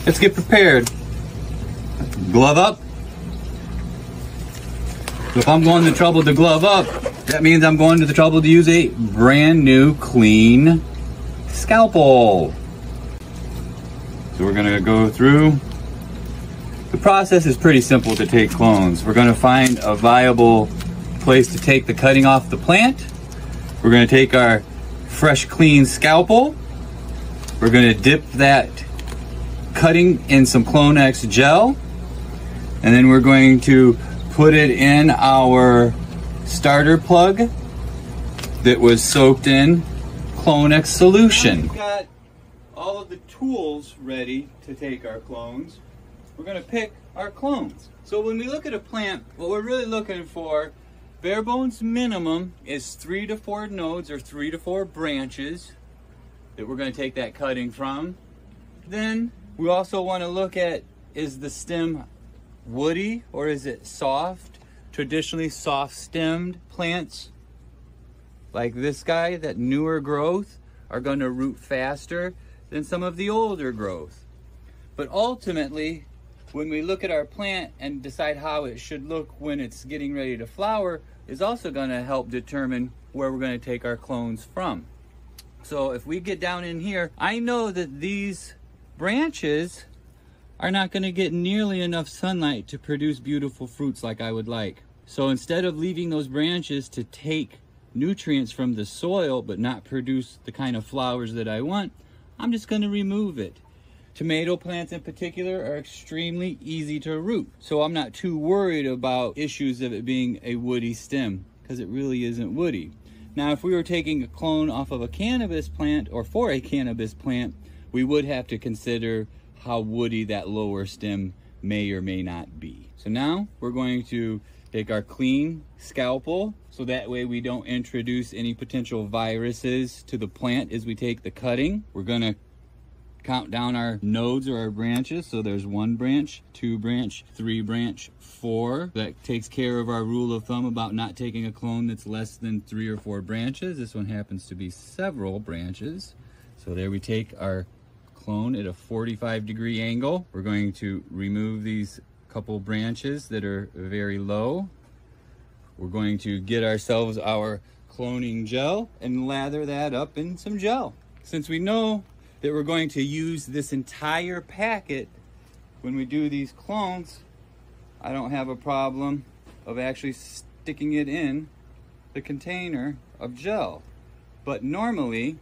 let's get prepared. Glove up. So if I'm going to the trouble to glove up, that means I'm going to the trouble to use a brand new clean scalpel. So we're gonna go through. The process is pretty simple to take clones. We're gonna find a viable place to take the cutting off the plant. We're gonna take our fresh, clean scalpel. We're gonna dip that cutting in some Clone-X gel. And then we're going to put it in our starter plug that was soaked in Clone-X solution. We've got all of the tools ready to take our clones. We're gonna pick our clones. So when we look at a plant, what we're really looking for, bare bones minimum, is 3 to 4 nodes or 3 to 4 branches that we're gonna take that cutting from. Then we also wanna look at, is the stem woody or is it soft? Traditionally soft stemmed plants like this guy, that newer growth, are going to root faster than some of the older growth. But ultimately, when we look at our plant and decide how it should look when it's getting ready to flower, is also going to help determine where we're going to take our clones from. So if we get down in here, I know that these branches are not going to get nearly enough sunlight to produce beautiful fruits like I would like. So instead of leaving those branches to take nutrients from the soil but not produce the kind of flowers that I want, I'm just going to remove it. Tomato plants in particular are extremely easy to root, so I'm not too worried about issues of it being a woody stem, because it really isn't woody. Now if we were taking a clone off of a cannabis plant or for a cannabis plant, we would have to consider how woody that lower stem may or may not be. So now we're going to take our clean scalpel so that way we don't introduce any potential viruses to the plant as we take the cutting. We're gonna count down our nodes or our branches. So there's 1 branch, 2 branch, 3 branch, 4. That takes care of our rule of thumb about not taking a clone that's less than 3 or 4 branches. This one happens to be several branches. So there we take our clone at a 45-degree angle. We're going to remove these couple branches that are very low. We're going to get ourselves our cloning gel and lather that up in some gel. Since we know that we're going to use this entire packet when we do these clones, I don't have a problem of actually sticking it in the container of gel. But normally,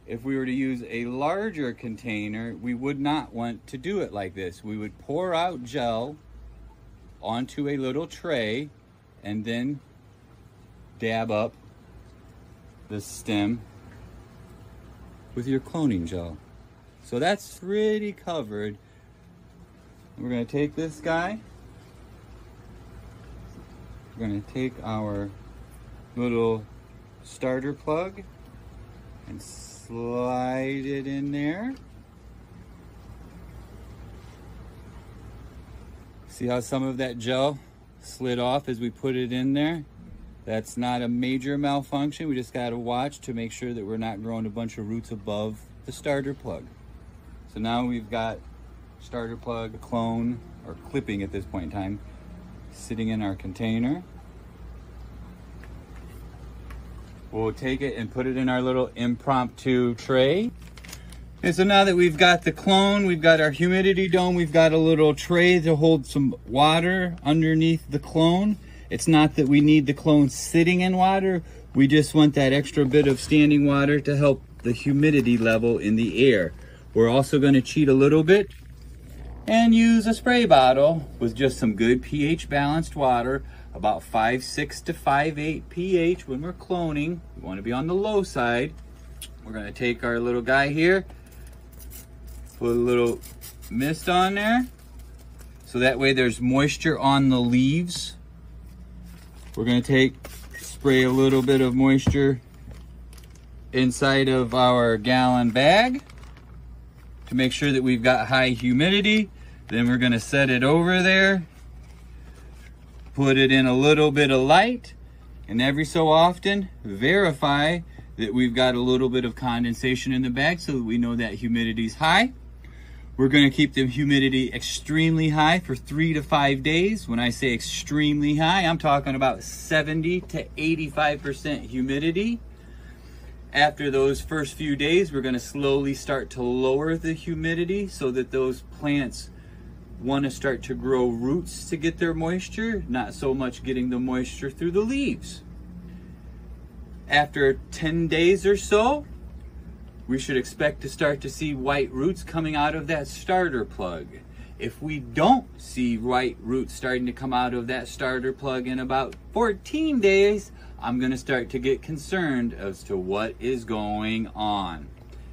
if we were to use a larger container, we would not want to do it like this. We would pour out gel onto a little tray and then dab up the stem with your cloning gel. So that's pretty covered. We're going to take this guy. We're going to take our little starter plug and slide it in there. See how some of that gel slid off as we put it in there? That's not a major malfunction. We just got to watch to make sure that we're not growing a bunch of roots above the starter plug. So now we've got starter plug, clone, or clipping at this point in time, sitting in our container. We'll take it and put it in our little impromptu tray. Okay, so now that we've got the clone, we've got our humidity dome, we've got a little tray to hold some water underneath the clone. It's not that we need the clone sitting in water, we just want that extra bit of standing water to help the humidity level in the air. We're also going to cheat a little bit and use a spray bottle with just some good pH balanced water, about 5.6 to 5.8 pH when we're cloning. We want to be on the low side. We're going to take our little guy here, put a little mist on there, so that way there's moisture on the leaves. We're going to spray a little bit of moisture inside of our gallon bag to make sure that we've got high humidity. Then we're going to set it over there, put it in a little bit of light, and every so often verify that we've got a little bit of condensation in the bag so that we know that humidity's high. We're gonna keep the humidity extremely high for 3 to 5 days. When I say extremely high, I'm talking about 70 to 85% humidity. After those first few days, we're gonna slowly start to lower the humidity so that those plants wanna start to grow roots to get their moisture, not so much getting the moisture through the leaves. After 10 days or so, we should expect to start to see white roots coming out of that starter plug. If we don't see white roots starting to come out of that starter plug in about 14 days, I'm gonna start to get concerned as to what is going on.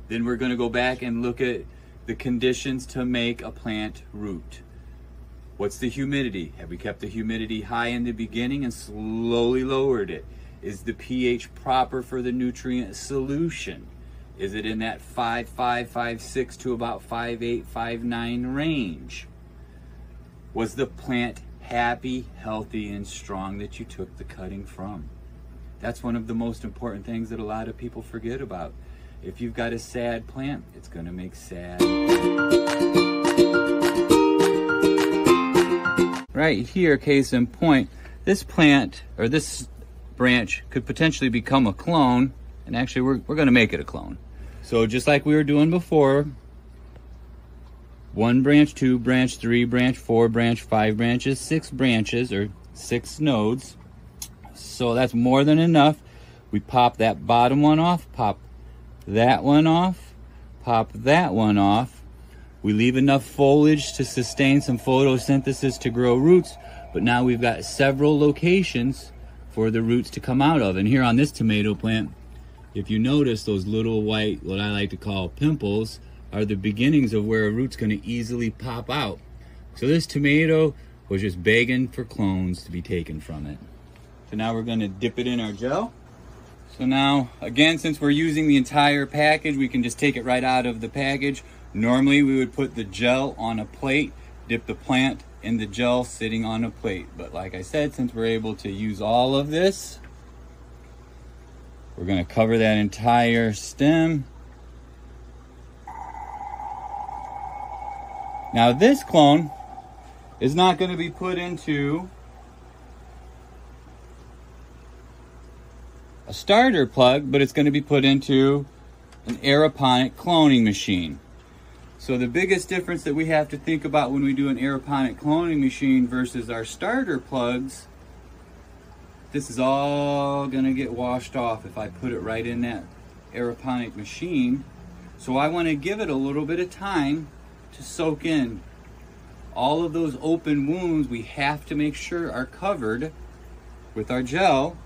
Then we're gonna go back and look at the conditions to make a plant root. What's the humidity? Have we kept the humidity high in the beginning and slowly lowered it? Is the pH proper for the nutrient solution? Is it in that 5.5, 5.6 to about 5.8, 5.9 range? Was the plant happy, healthy, and strong that you took the cutting from? That's one of the most important things that a lot of people forget about. If you've got a sad plant, it's gonna make sad. Right here, case in point, this plant, or this branch, could potentially become a clone, and actually we're gonna make it a clone. So just like we were doing before, 1 branch, 2 branch, 3 branch, 4 branch, 5 branches, 6 branches, or 6 nodes. So that's more than enough. We pop that bottom one off, pop that one off, pop that one off. We leave enough foliage to sustain some photosynthesis to grow roots, but now we've got several locations for the roots to come out of. And here on this tomato plant, if you notice, those little white, what I like to call pimples, are the beginnings of where a root's gonna easily pop out. So this tomato was just begging for clones to be taken from it. So now we're gonna dip it in our gel. So now, again, since we're using the entire package, we can just take it right out of the package. Normally we would put the gel on a plate, dip the plant in the gel sitting on a plate. But like I said, since we're able to use all of this, we're gonna cover that entire stem. Now this clone is not gonna be put into a starter plug, but it's gonna be put into an aeroponic cloning machine. So the biggest difference that we have to think about when we do an aeroponic cloning machine versus our starter plugs, this is all gonna get washed off if I put it right in that aeroponic machine. So I wanna give it a little bit of time to soak in. All of those open wounds we have to make sure are covered with our gel.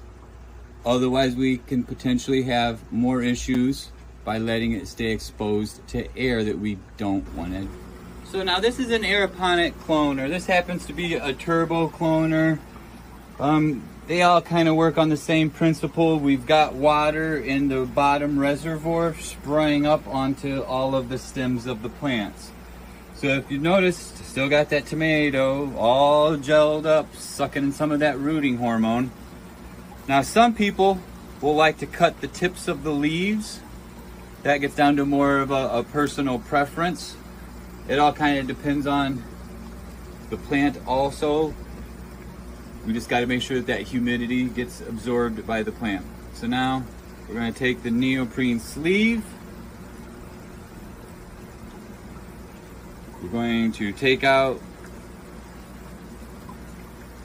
Otherwise we can potentially have more issues by letting it stay exposed to air that we don't want. So now this is an aeroponic cloner. This happens to be a turbo cloner. They all kind of work on the same principle. We've got water in the bottom reservoir spraying up onto all of the stems of the plants. So if you noticed, still got that tomato all gelled up, sucking in some of that rooting hormone. Now some people will like to cut the tips of the leaves. That gets down to more of a personal preference. It all kind of depends on the plant also. We just got to make sure that humidity gets absorbed by the plant. So now we're going to take the neoprene sleeve. We're going to take out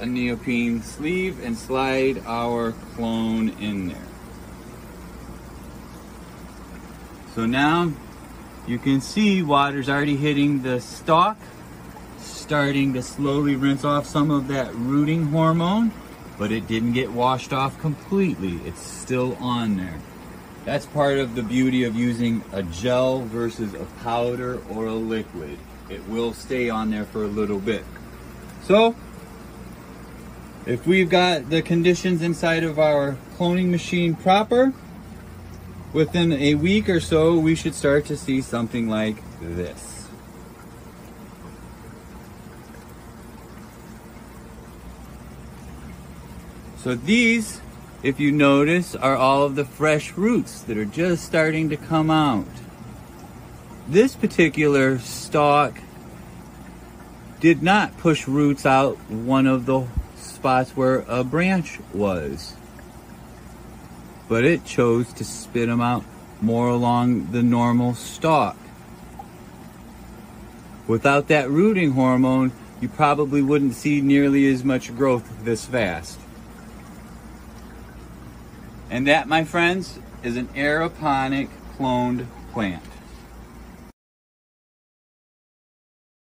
a neoprene sleeve and slide our clone in there. So now you can see water's already hitting the stalk, starting to slowly rinse off some of that rooting hormone, but it didn't get washed off completely. It's still on there. That's part of the beauty of using a gel versus a powder or a liquid. It will stay on there for a little bit. So if we've got the conditions inside of our cloning machine proper, within a week or so, we should start to see something like this. So these, if you notice, are all of the fresh roots that are just starting to come out. this particular stalk did not push roots out one of the spots where a branch was, but it chose to spit them out more along the normal stalk. Without that rooting hormone, you probably wouldn't see nearly as much growth this fast. And that, my friends, is an aeroponic cloned plant.